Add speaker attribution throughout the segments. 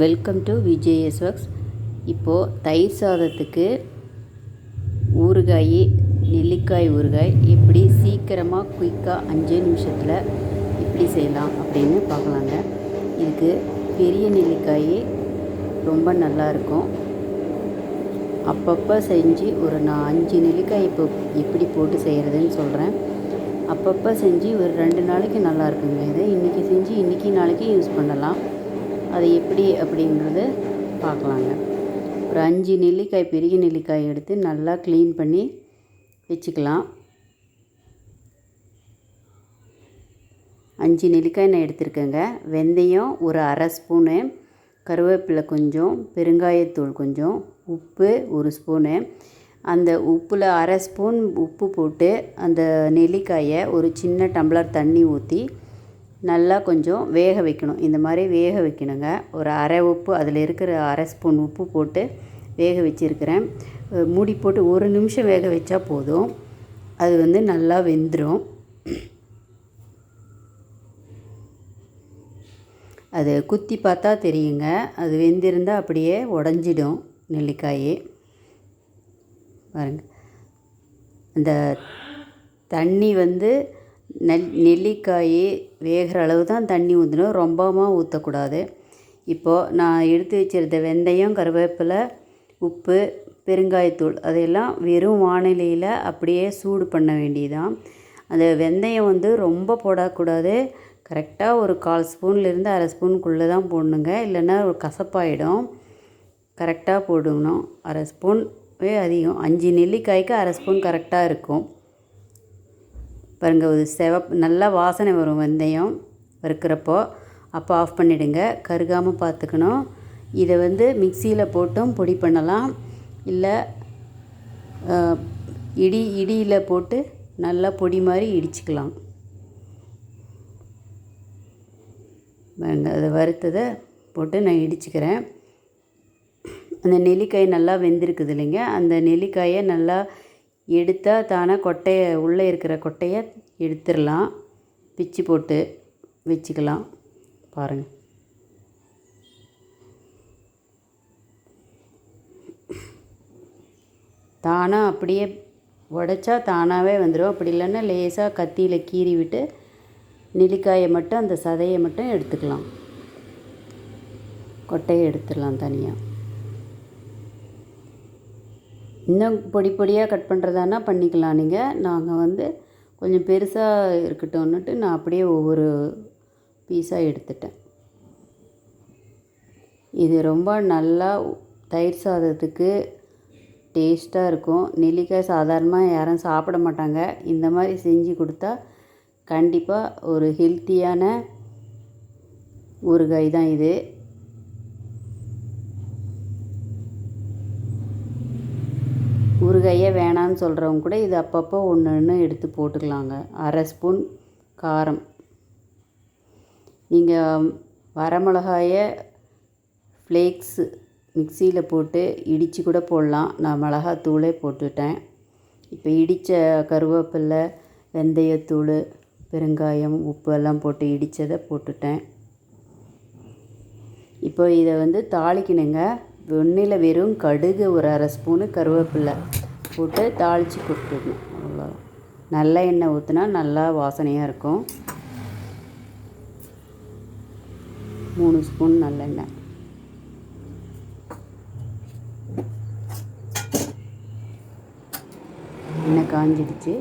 Speaker 1: Welcome to VJS works. இப்போது தயிர் சாதத்துக்கு ஊறுகாய், நெல்லிக்காய் ஊறுகாய் எப்படி சீக்கிரமாக குயிக்காக 5 நிமிஷத்தில் எப்படி செய்யலாம் அப்படின்னு பார்க்கலாங்க. இதுக்கு பெரிய நெல்லிக்காய் ரொம்ப நல்லாயிருக்கும். அப்பப்போ செஞ்சு நான் 5 நெல்லிக்காய் இப்போ எப்படி போட்டு செய்கிறதுன்னு சொல்கிறேன். அப்பப்போ செஞ்சு ஒரு 2 நாளைக்கு நல்லா இருக்குங்க. இதை இன்றைக்கி செஞ்சு இன்றைக்கி நாளைக்கு யூஸ் பண்ணலாம். அது எப்படி அப்படிங்கிறது பார்க்கலாங்க. ஒரு 5 நெல்லிக்காய், பெரிய நெல்லிக்காய் எடுத்து நல்லா க்ளீன் பண்ணி வச்சுக்கலாம். 5 நெல்லிக்காய் நான் எடுத்துருக்கேங்க. வெந்தயம் ஒரு அரை ஸ்பூனு, கருவேப்பிலை கொஞ்சம், பெருங்காயத்தூள் கொஞ்சம், உப்பு 1 ஸ்பூனு. அந்த உப்பில் அரை ஸ்பூன் உப்பு போட்டு அந்த நெல்லிக்காயை ஒரு சின்ன டம்ளர் தண்ணி ஊற்றி நல்லா கொஞ்சம் வேக வைக்கணும். இந்த மாதிரி வேக வைக்கணுங்க. ஒரு அரை உப்பு, அதில் இருக்கிற அரை ஸ்பூன் உப்பு போட்டு வேக வச்சுருக்கிறேன். மூடி போட்டு 1 நிமிஷம் வேக வச்சா போதும். அது நல்லா வெந்துடும். அது குத்தி பார்த்தா தெரியுங்க. அது வெந்திருந்தால் அப்படியே உடஞ்சிடும் நெல்லிக்காய். பாருங்கள், அந்த தண்ணி நெல்லிக்காய் வேகிற அளவு தான் தண்ணி ஊற்றணும், ரொம்பவும் ஊற்றக்கூடாது. இப்போது நான் எடுத்து வச்சுருந்த வெந்தயம், கருவேப்பிலை, உப்பு, பெருங்காயத்தூள் அதையெல்லாம் வெறும் வானிலையில் அப்படியே சூடு பண்ண வேண்டியதான். அந்த வெந்தயம் ரொம்ப போடக்கூடாது. கரெக்டாக ஒரு 1/4 ஸ்பூன்லேருந்து அரை ஸ்பூனுக்குள்ளே தான் போடணுங்க. இல்லைன்னா ஒரு கசப்பாயிடும். கரெக்டாக போடணும். அரை ஸ்பூன்வே அதிகம். 5 நெல்லிக்காய்க்கு அரை ஸ்பூன் கரெக்டாக இருக்கும். பாருங்கள், ஒரு நல்லா வாசனை வரும் வெந்தயம் வறுக்கிறப்போ. அப்போ ஆஃப் பண்ணிவிடுங்க. கருகாமல் பார்த்துக்கணும். இதை மிக்சியில் போட்டும் பொடி பண்ணலாம். இல்லை இடியில் போட்டு நல்லா பொடி மாதிரி இடிச்சுக்கலாம். அதை வறுத்ததை போட்டு நான் இடிச்சுக்கிறேன். அந்த நெல்லிக்காய் நல்லா வெந்திருக்குது இல்லைங்க. அந்த நெல்லிக்காயை நல்லா எடுத்தால் தானே கொட்டையை, உள்ளே இருக்கிற கொட்டையை எடுத்துடலாம். பிச்சு போட்டு வச்சுக்கலாம். பாருங்கள், தானாக அப்படியே உடைச்சா தானாகவே வந்துடும். அப்படி இல்லைன்னா லேசாக கத்தியில் கீறி விட்டு நெல்லிக்காயை மட்டும், அந்த சதையை மட்டும் எடுத்துக்கலாம். கொட்டையை எடுத்துடலாம் தனியாக. இன்னும் பொடி பொடியாக கட் பண்ணுறதானா பண்ணிக்கலாம் நீங்கள். நாங்கள் கொஞ்சம் பெருசாக இருக்கட்டும்னுட்டு நான் அப்படியே ஒவ்வொரு பீஸாக எடுத்துட்டேன். இது ரொம்ப நல்லா தயிர் சாதத்துக்கு டேஸ்ட்டாக இருக்கும். நெல்லிக்காய் சாதாரணமாக யாரும் சாப்பிட மாட்டாங்க. இந்த மாதிரி செஞ்சு கொடுத்தா கண்டிப்பாக ஒரு ஹெல்த்தியான ஊறுகாய் தான் இது. ஊறுகாயே வேணான்னு சொல்கிறவங்க கூட இது அப்பப்போ ஒன்று எடுத்து போட்டுக்கலாங்க. அரை ஸ்பூன் காரம். நீங்கள் வரமிளகாயை ஃப்ளேக்ஸ் மிக்சியில் போட்டு இடித்து கூட போடலாம். நான் மிளகாத்தூளே போட்டுட்டேன். இப்போ இடித்த கருவேப்பிலை, வெந்தயத்தூள், பெருங்காயம், உப்பு எல்லாம் போட்டு இடித்ததை போட்டுட்டேன். இப்போ இதை தாளிக்கணுங்க. வெண்ணில் வெறும் கடுகு ஒரு அரை ஸ்பூனு, கருவேப்பிலை போட்டு தாளித்து கொடுத்துடணும். அவ்வளோதான். நல்ல எண்ணெய் ஊற்றினா நல்லா வாசனையாக இருக்கும். 3 ஸ்பூன் நல்லெண்ணெய். எண்ணெய் காஞ்சிடுச்சு.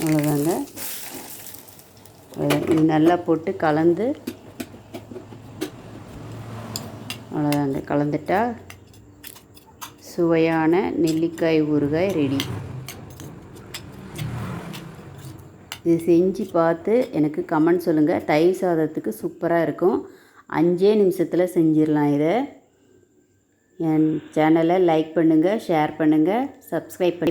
Speaker 1: அவ்வளோதாங்க. இது நல்லா போட்டு கலந்து, அவ்வளோதாங்க. கலந்துட்டா சுவையான நெல்லிக்காய் ஊறுகாய் ரெடி. இது செஞ்சு பார்த்து எனக்கு கமெண்ட் சொல்லுங்கள். தயிர் சாதத்துக்கு சூப்பராக இருக்கும். 5 நிமிஷத்தில் செஞ்சிடலாம். இதை என் சேனலை லைக் பண்ணுங்கள், ஷேர் பண்ணுங்கள், சப்ஸ்கிரைப் பண்ணி